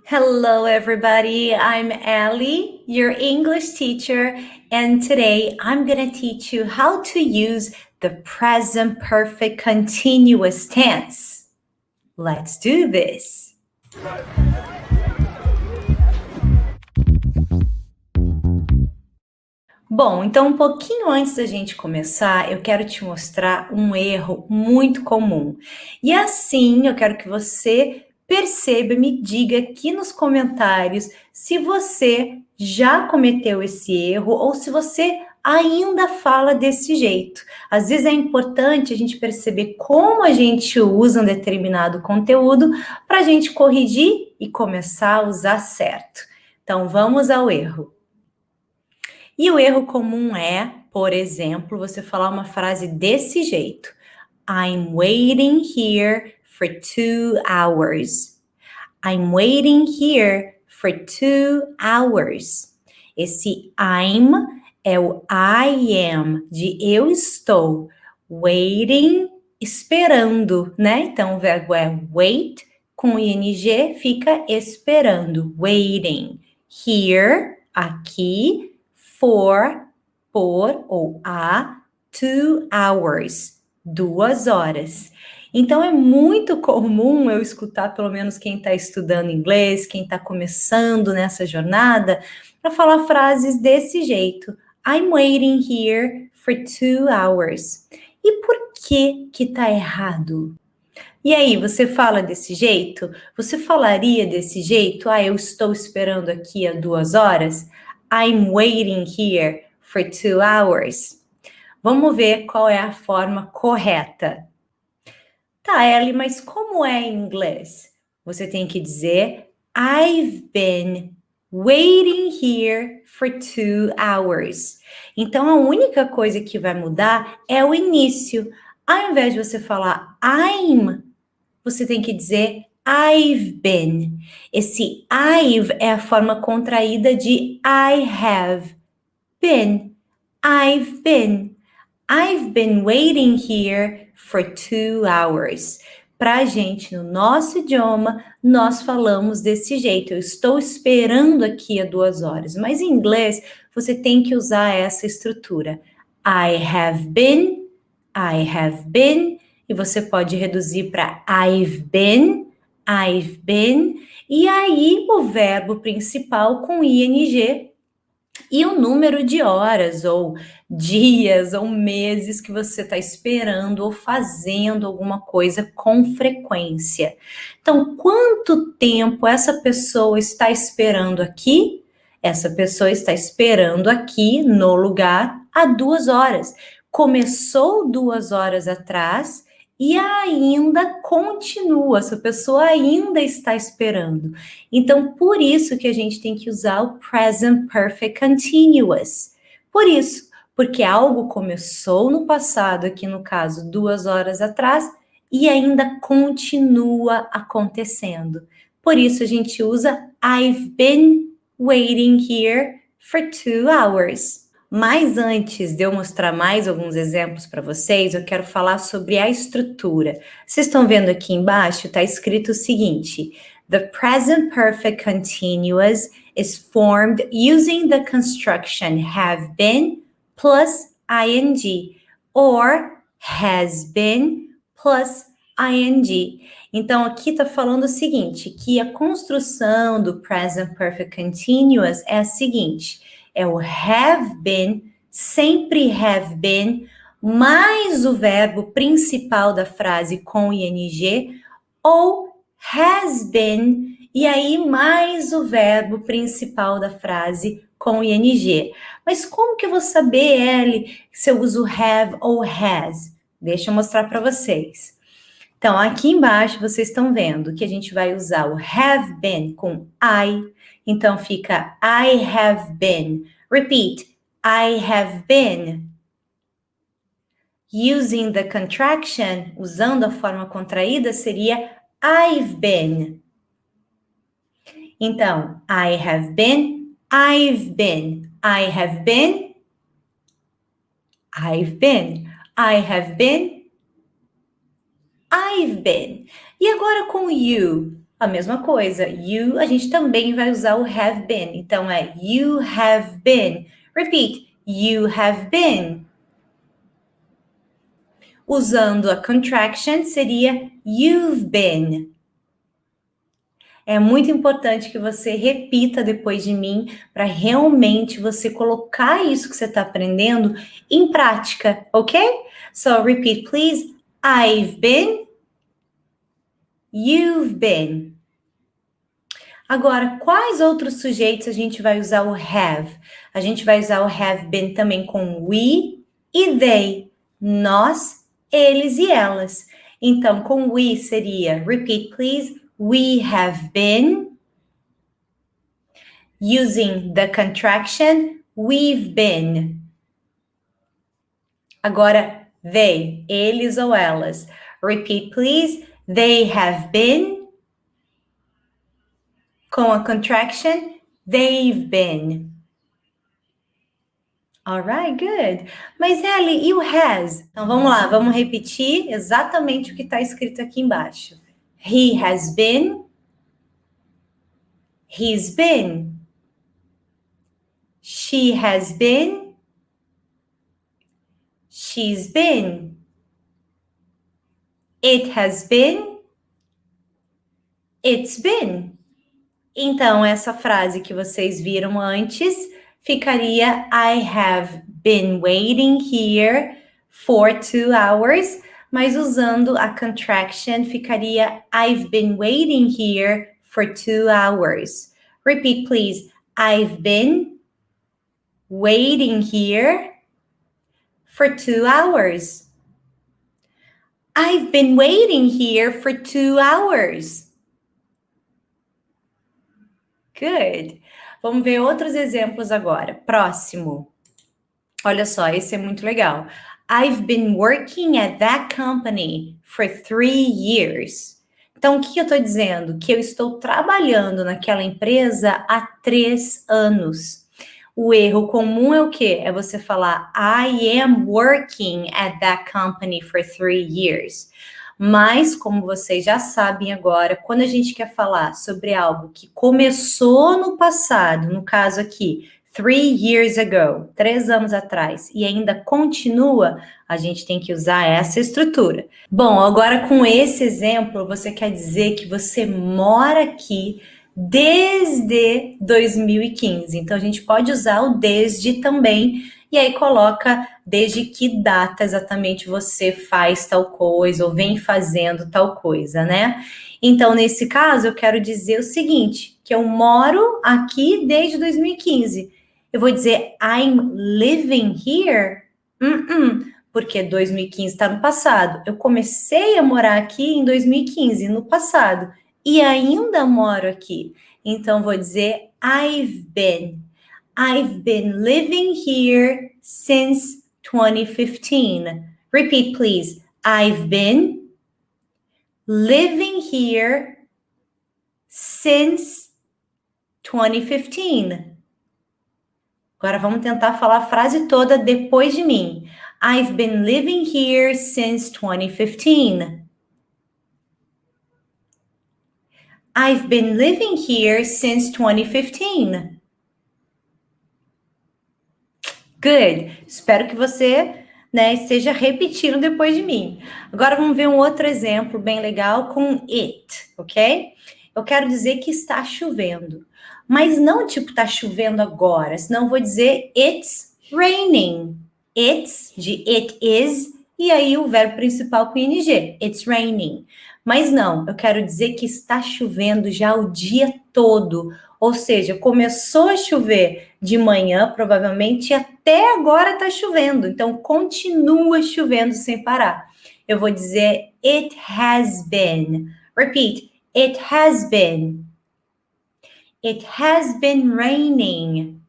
Hello, everybody. I'm Allie, your English teacher, and today I'm going to teach you how to use the present perfect continuous tense. Let's do this. Bom, então um pouquinho antes da gente começar, eu quero te mostrar um erro muito comum. E assim, eu quero que você perceba e me diga aqui nos comentários se você já cometeu esse erro ou se você ainda fala desse jeito. Às vezes é importante a gente perceber como a gente usa um determinado conteúdo para a gente corrigir e começar a usar certo. Então, vamos ao erro. E o erro comum é, por exemplo, você falar uma frase desse jeito: I'm waiting here for 2 hours. I'm waiting here for 2 hours. Esse I'm é o I am, de eu estou. Waiting, esperando, né? Então o verbo é wait, com ing fica esperando. Waiting. Here, aqui. For, por ou a 2 hours, 2 horas. Então é muito comum eu escutar, pelo menos quem está estudando inglês, quem está começando nessa jornada, para falar frases desse jeito. I'm waiting here for 2 hours. E por que tá errado? E aí, você fala desse jeito? Você falaria desse jeito? Ah, eu estou esperando aqui há 2 horas? I'm waiting here for 2 hours. Vamos ver qual é a forma correta. Tá, Ellie, mas como é em inglês? Você tem que dizer I've been waiting here for 2 hours. Então, a única coisa que vai mudar é o início. Ao invés de você falar I'm, você tem que dizer I've been. Esse I've é a forma contraída de I have been. I've been. I've been waiting here for 2 hours. Pra gente, no nosso idioma, nós falamos desse jeito. Eu estou esperando aqui há 2 horas. Mas em inglês, você tem que usar essa estrutura. I have been. I have been. E você pode reduzir para I've been, e aí o verbo principal com ing e o número de horas, ou dias, ou meses que você está esperando ou fazendo alguma coisa com frequência. Então, quanto tempo essa pessoa está esperando aqui? Essa pessoa está esperando aqui no lugar há 2 horas. Começou 2 horas atrás e ainda continua, essa pessoa ainda está esperando. Então, por isso que a gente tem que usar o present perfect continuous. Por isso, porque algo começou no passado, aqui no caso, 2 horas atrás, e ainda continua acontecendo. Por isso a gente usa I've been waiting here for 2 hours. Mas antes de eu mostrar mais alguns exemplos para vocês, eu quero falar sobre a estrutura. Vocês estão vendo aqui embaixo, está escrito o seguinte: The present perfect continuous is formed using the construction have been plus ing or has been plus ing. Então, aqui está falando o seguinte, que a construção do present perfect continuous é a seguinte: é o have been, sempre have been, mais o verbo principal da frase com ing, ou has been, e aí mais o verbo principal da frase com ing. Mas como que eu vou saber, Ellie, se eu uso have ou has? Deixa eu mostrar para vocês. Então, aqui embaixo vocês estão vendo que a gente vai usar o have been com I. Então, fica I have been. Repeat, I have been. Using the contraction, usando a forma contraída, seria I've been. Então, I have been, I've been. I have been, I've been. I have been, I've been. E agora com you? A mesma coisa. You, a gente também vai usar o have been. Então, é you have been. Repeat. You have been. Usando a contraction, seria you've been. É muito importante que você repita depois de mim para realmente você colocar isso que você está aprendendo em prática, ok? So repeat, please. I've been. You've been. Agora, quais outros sujeitos a gente vai usar o have? A gente vai usar o have been também com we e they. Nós, eles e elas. Então, com we seria, repeat please, we have been. Using the contraction, we've been. Agora, they, eles ou elas. Repeat please, they have been. Com a contraction, they've been. Alright, good. Mas, Ellie, e o has? Então, vamos lá, vamos repetir exatamente o que está escrito aqui embaixo. He has been. He's been. She has been. She's been. It has been. It's been. Então, essa frase que vocês viram antes ficaria I have been waiting here for 2 hours, mas usando a contraction ficaria I've been waiting here for 2 hours. Repeat, please. I've been waiting here for 2 hours. I've been waiting here for 2 hours. Good. Vamos ver outros exemplos agora. Próximo. Olha só, esse é muito legal. I've been working at that company for 3 years. Então, o que eu estou dizendo? Que eu estou trabalhando naquela empresa há 3 anos. O erro comum é o quê? É você falar I am working at that company for 3 years. Mas, como vocês já sabem agora, quando a gente quer falar sobre algo que começou no passado, no caso aqui, 3 years ago, 3 anos atrás, e ainda continua, a gente tem que usar essa estrutura. Bom, agora com esse exemplo, você quer dizer que você mora aqui desde 2015. Então, a gente pode usar o desde também, e aí coloca desde que data exatamente você faz tal coisa ou vem fazendo tal coisa, né? Então, nesse caso, eu quero dizer o seguinte, que eu moro aqui desde 2015. Eu vou dizer I'm living here? Porque 2015 está no passado. Eu comecei a morar aqui em 2015, no passado, e ainda moro aqui. Então, vou dizer I've been living here since 2015. Repeat, please. I've been living here since 2015. Agora vamos tentar falar a frase toda depois de mim. I've been living here since 2015. I've been living here since 2015. Good. Espero que você, esteja repetindo depois de mim. Agora vamos ver um outro exemplo bem legal com it, ok? Eu quero dizer que está chovendo, mas não tipo está chovendo agora, senão eu vou dizer it's raining. It's, de it is, e aí o verbo principal com ing, it's raining. Mas não, eu quero dizer que está chovendo já o dia todo, ou seja, começou a chover de manhã, provavelmente, e até agora está chovendo. Então, continua chovendo sem parar. Eu vou dizer, it has been. Repeat, it has been. It has been raining.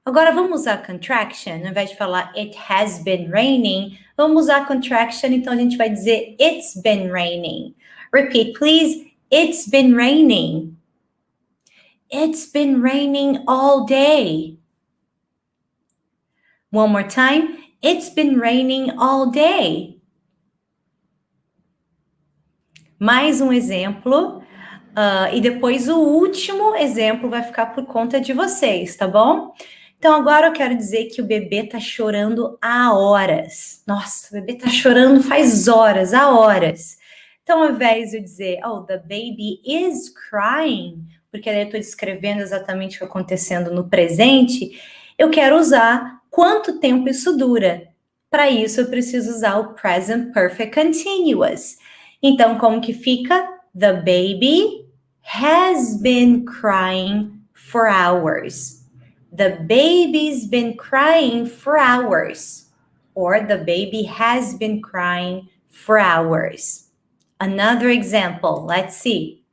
Agora, vamos usar contraction. Ao invés de falar, it has been raining, vamos usar contraction. Então, a gente vai dizer, it's been raining. Repeat, please. It's been raining. It's been raining all day. One more time. It's been raining all day. mais um exemplo, e depois o último exemplo vai ficar por conta de vocês, tá bom? Então, agora eu quero dizer que o bebê tá chorando há horas. Nossa, o bebê tá chorando faz horas, há horas. Então, ao invés de eu dizer, oh, the baby is crying, porque daí eu tô descrevendo exatamente o que está acontecendo no presente, eu quero usar quanto tempo isso dura. Para isso, eu preciso usar o present perfect continuous. Então, como que fica? The baby has been crying for hours. The baby's been crying for hours. Or the baby has been crying for hours. Another example, let's see.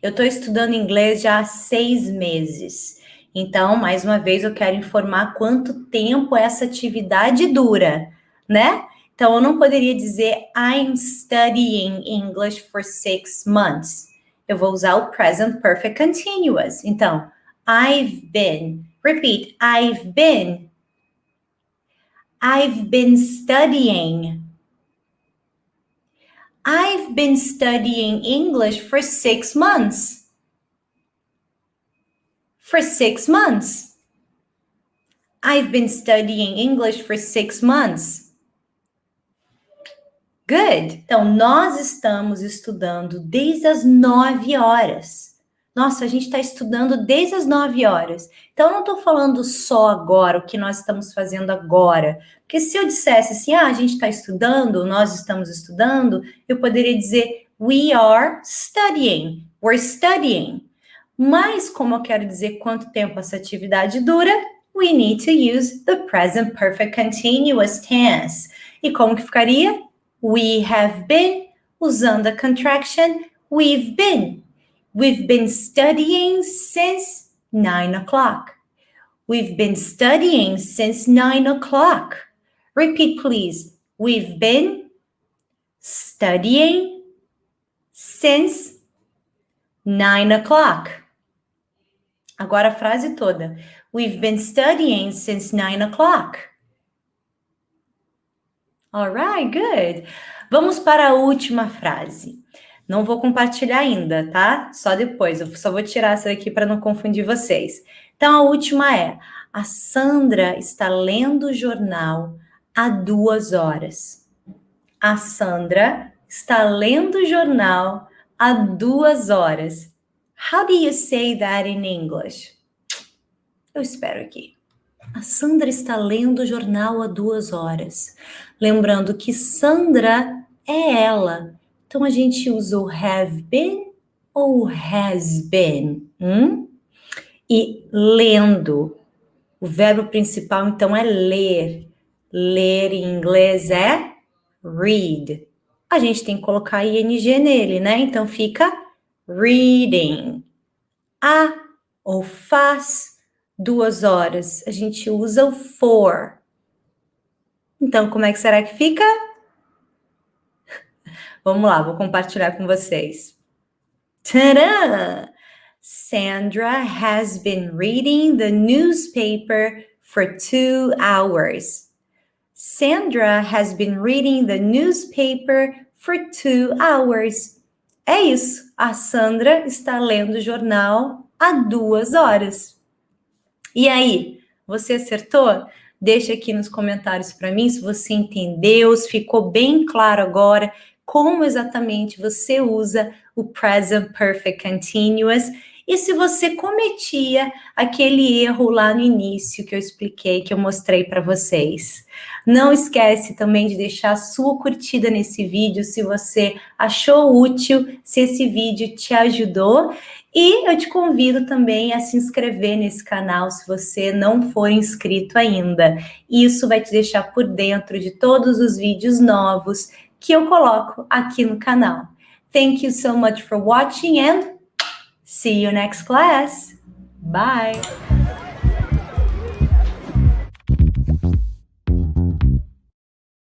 Eu estou estudando inglês já há 6 meses. Então, mais uma vez, eu quero informar quanto tempo essa atividade dura, né? Então, eu não poderia dizer I'm studying English for 6 months. Eu vou usar o present perfect continuous. Então, I've been. Repeat, I've been. I've been studying. I've been studying English for 6 months. For 6 months. I've been studying English for 6 months. Good. Então, nós estamos estudando desde as 9 horas. Nossa, a gente está estudando desde as 9 horas. Então, eu não estou falando só agora, o que nós estamos fazendo agora. Porque se eu dissesse assim, a gente está estudando, nós estamos estudando, eu poderia dizer, we are studying, we're studying. Mas, como eu quero dizer quanto tempo essa atividade dura, we need to use the present perfect continuous tense. E como que ficaria? We have been, usando a contraction, we've been. We've been studying since 9 o'clock. We've been studying since 9 o'clock. Repeat, please. We've been studying since 9 o'clock. Agora a frase toda. We've been studying since 9 o'clock. All right, good. Vamos para a última frase. Não vou compartilhar ainda, tá? Só depois. Eu só vou tirar essa daqui para não confundir vocês. Então, a última é: a Sandra está lendo o jornal há 2 horas. A Sandra está lendo o jornal há 2 horas. How do you say that in English? Eu espero aqui. A Sandra está lendo o jornal há 2 horas. Lembrando que Sandra é ela. Então, a gente usa o have been ou has been? E lendo. O verbo principal, então, é ler. Ler em inglês é read. A gente tem que colocar ing nele, né? Então, fica reading. A ou faz 2 horas. A gente usa o for. Então, como é que será que fica? Vamos lá, vou compartilhar com vocês. Tadã! Sandra has been reading the newspaper for 2 hours. Sandra has been reading the newspaper for 2 hours. É isso. A Sandra está lendo o jornal há 2 horas. E aí, você acertou? Deixa aqui nos comentários para mim se você entendeu, se ficou bem claro agora como exatamente você usa o present perfect continuous e se você cometia aquele erro lá no início que eu expliquei, que eu mostrei para vocês. Não esquece também de deixar a sua curtida nesse vídeo se você achou útil, se esse vídeo te ajudou. E eu te convido também a se inscrever nesse canal se você não for inscrito ainda. Isso vai te deixar por dentro de todos os vídeos novos que eu coloco aqui no canal. Thank you so much for watching and see you next class. Bye!